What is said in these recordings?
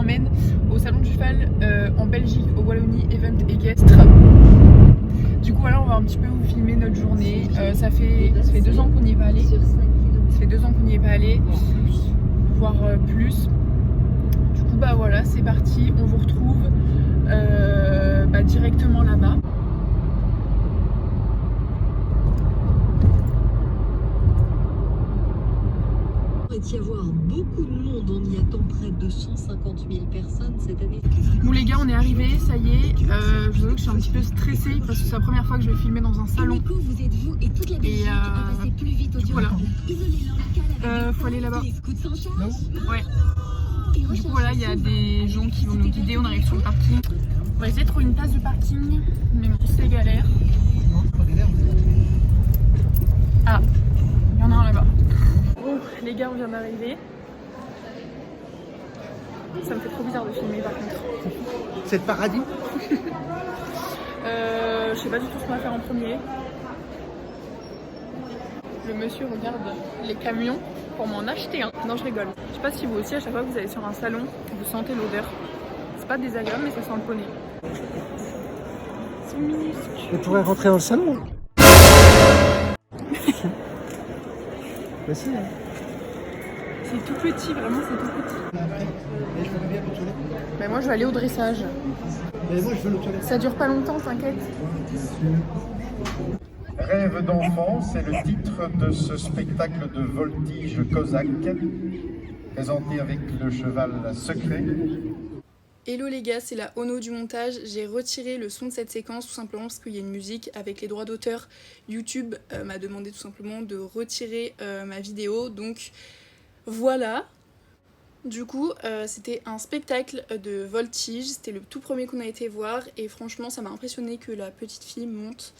emmène au salon du cheval en Belgique, au Wallonie Event Équestre. Du coup voilà, on va un petit peu vous filmer notre journée. Ça fait 2 ans qu'on n'y est pas allé. Ça fait 2 ans qu'on n'y est pas allé, voire plus. Du coup bah voilà, c'est parti, on vous retrouve directement là-bas. Il va y avoir beaucoup de monde, on y attend près de 150 000 personnes cette année. Bon les gars, on est arrivés, ça y est. Je vous avoue que je suis un petit peu stressée parce que c'est la première fois que je vais filmer dans un salon. Et voilà. Faut aller là-bas. Ouais. Du coup voilà, il y a des gens qui vont nous guider, on arrive sur le parking. On va essayer de trouver une place de parking, mais bon c'est galère. Ah, il y en a un là-bas. Bon les gars, on vient d'arriver. Ça me fait trop bizarre de filmer par contre. C'est le paradis. Je sais pas du tout ce qu'on va faire en premier. Le monsieur regarde les camions pour m'en acheter un. Non, je rigole. Je sais pas si vous aussi, à chaque fois que vous allez sur un salon, vous sentez l'odeur. C'est pas désagréable, mais ça sent le poney. C'est minuscule. On pourrait rentrer dans le salon. Mais si, hein. C'est tout petit, vraiment, c'est tout petit. Et je veux bien aux toilettes. Mais moi, je vais aller au dressage. Mais moi, je veux aux toilettes. Ça dure pas longtemps, t'inquiète. Rêve d'enfant, c'est le titre de ce spectacle de voltige cosaque, présenté avec le cheval secret. Hello les gars, c'est la Ono du montage. J'ai retiré le son de cette séquence tout simplement parce qu'il y a une musique avec les droits d'auteur. YouTube m'a demandé tout simplement de retirer ma vidéo, donc voilà. Du coup, c'était un spectacle de voltige, c'était le tout premier qu'on a été voir et franchement ça m'a impressionné que la petite fille monte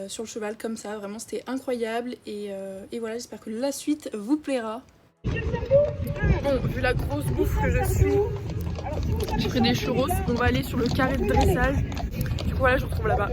sur le cheval comme ça, vraiment c'était incroyable et voilà, j'espère que la suite vous plaira. Bon, vu la grosse bouffe que je suis, j'ai pris des churros, on va aller sur le carré de dressage. Du coup voilà, je vous retrouve là-bas.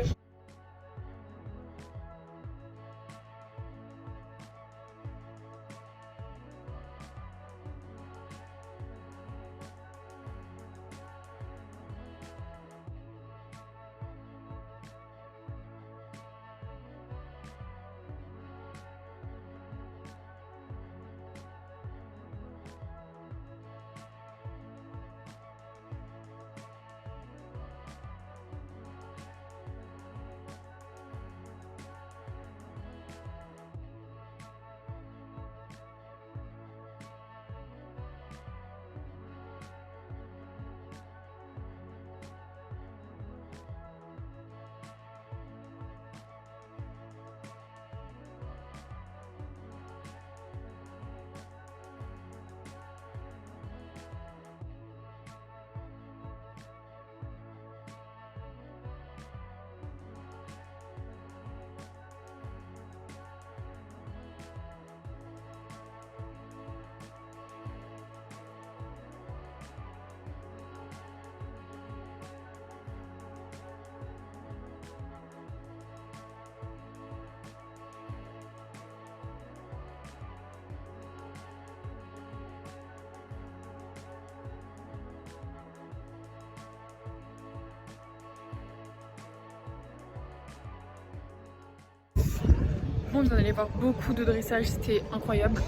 On vient d'aller voir beaucoup de dressage, c'était incroyable.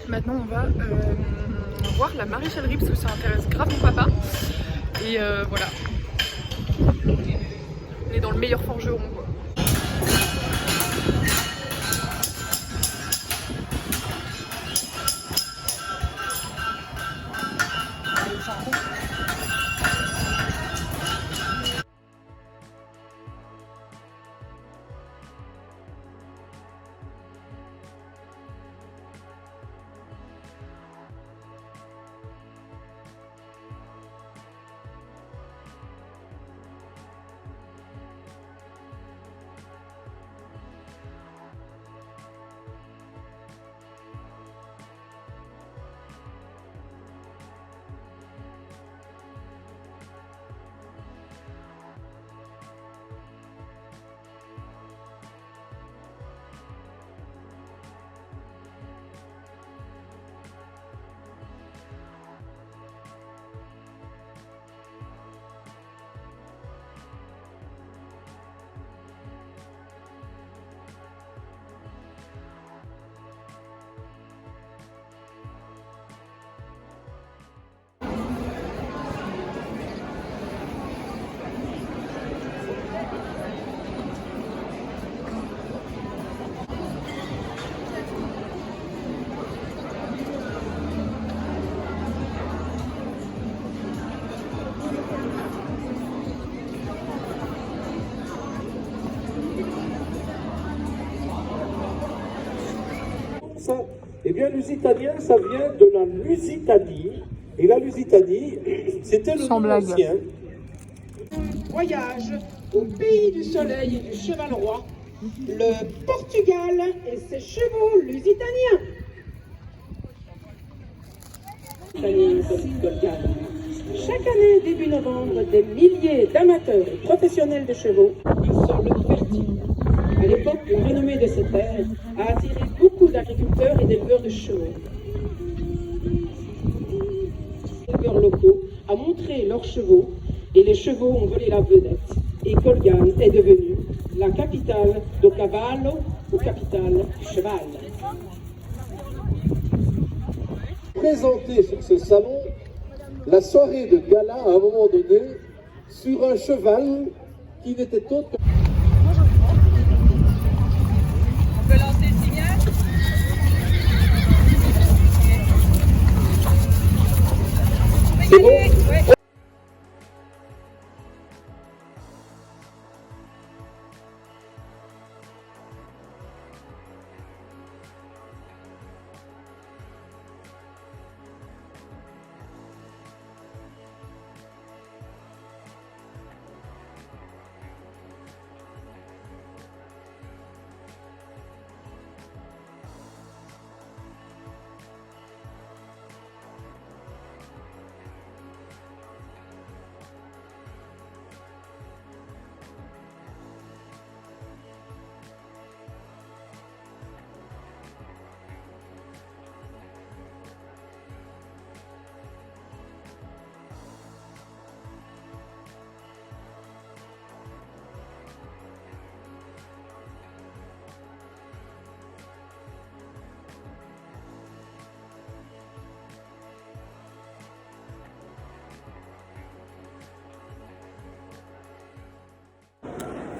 Maintenant on va voir la maréchalerie parce que ça intéresse grave mon papa. Et voilà. On est dans le meilleur forgeron quoi. ça? Eh bien, lusitanien, ça vient de la Lusitanie. Et la Lusitanie, c'était le nom ancien. Voyage au pays du soleil et du cheval roi, le Portugal et ses chevaux lusitaniens. Chaque année, début novembre, des milliers d'amateurs et professionnels de chevaux, un sol fertile. À l'époque, la renommée de cette terre a attiré beaucoup d'agriculteurs et d'éleveurs de chevaux. Les éleveurs locaux ont montré leurs chevaux et les chevaux ont volé la vedette. Et Colgane est devenue la capitale do cavallo ou capitale du cheval. Présenté sur ce salon la soirée de gala à un moment donné sur un cheval qui n'était autre que... On peut lancer le signal? C'est bon? Ouais.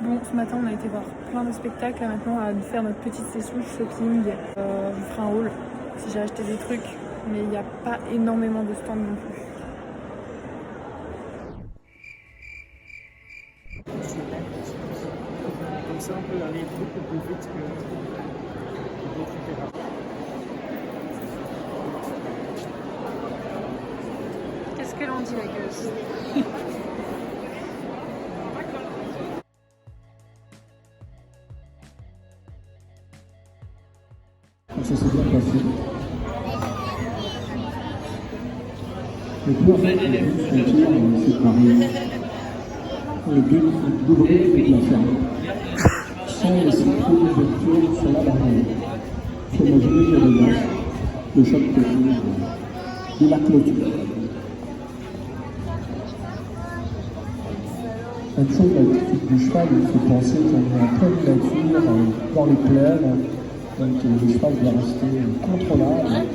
Bon, ce matin on a été voir plein de spectacles, là maintenant on va faire notre petite session shopping. Je vous ferai un haul si j'ai acheté des trucs, mais il n'y a pas énormément de stands non plus. Comme ça, on peut aller beaucoup plus vite que d'autres terrains. Qu'est-ce qu'elle en dit la gueuse? Ça s'est bien passé. Le plan de frontière, c'est pareil. Le but est d'ouvrir et de la fermer, sans laisser trop d'ouverture sur la barrière. Il faut imaginer qu'il y a des masses de chaque côté de la clôture. Même chose, l'attitude du cheval, il faut penser qu'on est en pleine nature, dans les plaines. Donc le cheval doit rester contrôlable.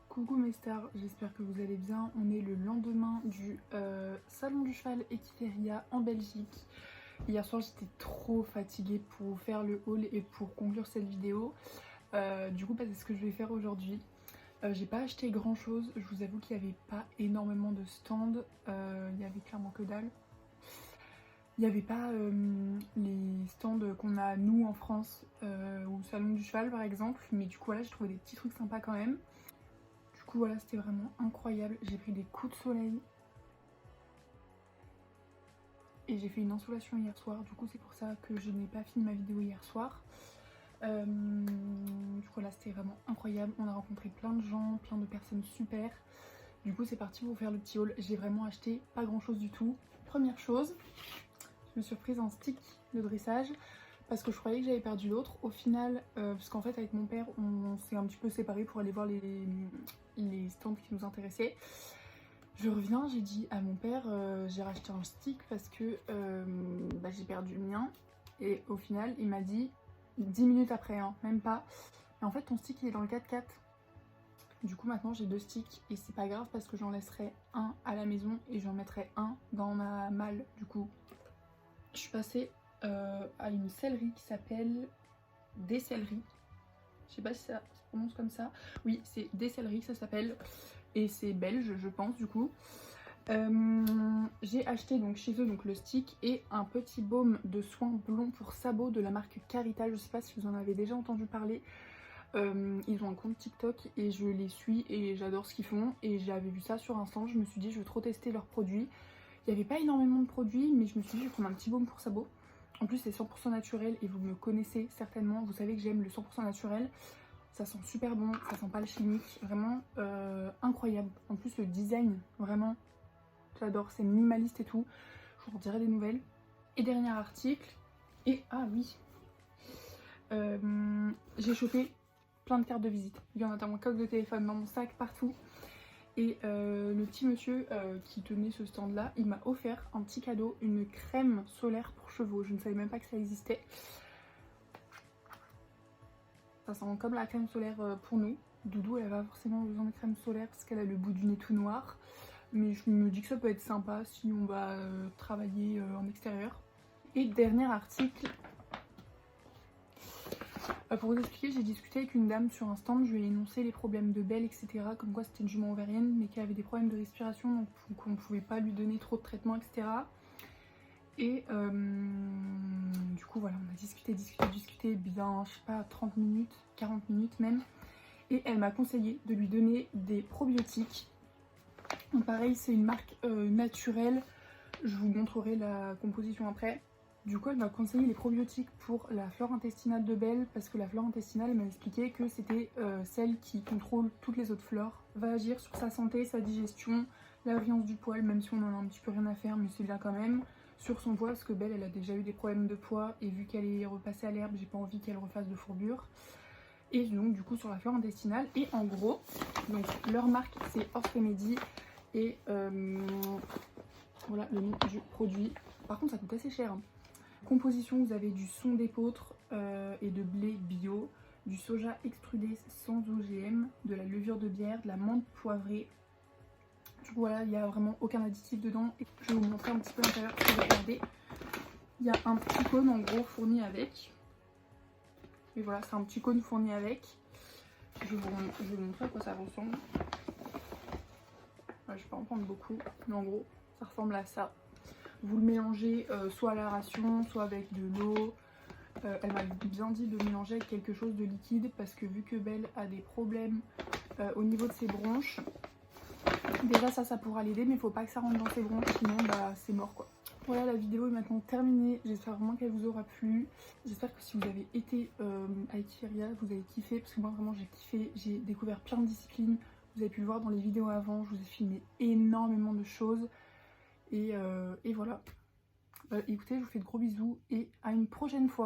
Coucou mes stars, j'espère que vous allez bien. On est le lendemain du Salon du Cheval Equiteria en Belgique. Hier soir j'étais trop fatiguée pour faire le haul et pour conclure cette vidéo. Du coup c'est ce que je vais faire aujourd'hui. J'ai pas acheté grand chose, je vous avoue qu'il n'y avait pas énormément de stands, il y avait clairement que dalle. Il n'y avait pas les stands qu'on a nous en France au Salon du Cheval par exemple, mais du coup voilà, j'ai trouvé des petits trucs sympas quand même. Du coup voilà, c'était vraiment incroyable, j'ai pris des coups de soleil et j'ai fait une insolation hier soir, du coup c'est pour ça que je n'ai pas fini ma vidéo hier soir. Du coup là c'était vraiment incroyable, on a rencontré plein de gens, plein de personnes super Du coup c'est parti pour faire le petit haul. J'ai vraiment acheté pas grand chose du tout. Première chose, je me suis prise un stick de dressage parce que je croyais que j'avais perdu l'autre. Au final, parce qu'en fait avec mon père on s'est un petit peu séparés pour aller voir les stands qui nous intéressaient. Je reviens, j'ai dit à mon père j'ai racheté un stick parce que j'ai perdu le mien. Et au final il m'a dit 10 minutes après, hein, même pas. Et en fait ton stick il est dans le 4x4. Du coup maintenant j'ai 2 sticks et c'est pas grave parce que j'en laisserai un à la maison et j'en mettrai un dans ma malle. Du coup je suis passée à une sellerie qui s'appelle Des Selleries. Je sais pas si ça se prononce comme ça. Oui, c'est Des Selleries ça s'appelle. Et c'est belge je pense du coup. J'ai acheté donc chez eux donc le stick et un petit baume de soin blond pour sabots de la marque Carita. Je sais pas si vous en avez déjà entendu parler. Ils ont un compte TikTok et je les suis et j'adore ce qu'ils font. Et j'avais vu ça sur Insta, je me suis dit je veux trop tester leurs produits. Il n'y avait pas énormément de produits mais je me suis dit je vais prendre un petit baume pour sabots. En plus c'est 100% naturel et vous me connaissez certainement, vous savez que j'aime le 100% naturel. Ça sent super bon, ça sent pas le chimique, vraiment incroyable. En plus le design, vraiment j'adore, c'est minimaliste et tout. Je vous en dirai des nouvelles. Et dernier article, et ah oui, j'ai chopé plein de cartes de visite. Il y en a dans mon coque de téléphone, dans mon sac, partout. Et le petit monsieur qui tenait ce stand là, il m'a offert un petit cadeau, une crème solaire pour chevaux. Je ne savais même pas que ça existait. Ça sent comme la crème solaire pour nous. Doudou elle a pas forcément besoin de crème solaire parce qu'elle a le bout du nez tout noir. Mais je me dis que ça peut être sympa si on va travailler en extérieur. Et dernier article. Pour vous expliquer, j'ai discuté avec une dame sur un stand, je lui ai énoncé les problèmes de Belle, etc. Comme quoi c'était une jument ovarienne, mais qu'elle avait des problèmes de respiration, donc qu'on ne pouvait pas lui donner trop de traitement, etc. Et du coup voilà, on a discuté bien, je sais pas, 30 minutes, 40 minutes même. Et elle m'a conseillé de lui donner des probiotiques. Donc pareil, c'est une marque naturelle, je vous montrerai la composition après. Du coup elle m'a conseillé les probiotiques pour la flore intestinale de Belle parce que la flore intestinale, elle m'a expliqué que c'était celle qui contrôle toutes les autres flores, va agir sur sa santé, sa digestion, la brillance du poil, même si on en a un petit peu rien à faire, mais c'est bien quand même, sur son poids parce que Belle elle a déjà eu des problèmes de poids et vu qu'elle est repassée à l'herbe, j'ai pas envie qu'elle refasse de fourbure. Et donc du coup sur la flore intestinale, et en gros, donc leur marque c'est Horse Remedy et voilà le nom du produit. Par contre ça coûte assez cher, hein. Composition, vous avez du son d'épeautre et de blé bio, du soja extrudé sans OGM, de la levure de bière, de la menthe poivrée. Du coup voilà, il n'y a vraiment aucun additif dedans. Et je vais vous montrer un petit peu l'intérieur pour regarder. Il y a un petit cône en gros fourni avec. Et voilà, c'est un petit cône fourni avec. Je vais vous montrer à quoi ça ressemble. Ouais, je vais pas en prendre beaucoup, mais en gros, ça ressemble à ça. Vous le mélangez soit à la ration, soit avec de l'eau. Elle m'a bien dit de mélanger avec quelque chose de liquide parce que vu que Belle a des problèmes au niveau de ses bronches, déjà ça pourra l'aider, mais il faut pas que ça rentre dans ses bronches, sinon c'est mort quoi. Voilà, la vidéo est maintenant terminée, j'espère vraiment qu'elle vous aura plu. J'espère que si vous avez été à Equiferia, vous avez kiffé, parce que moi vraiment j'ai kiffé, j'ai découvert plein de disciplines. Vous avez pu le voir dans les vidéos avant, je vous ai filmé énormément de choses. Et voilà. Écoutez, je vous fais de gros bisous et à une prochaine fois.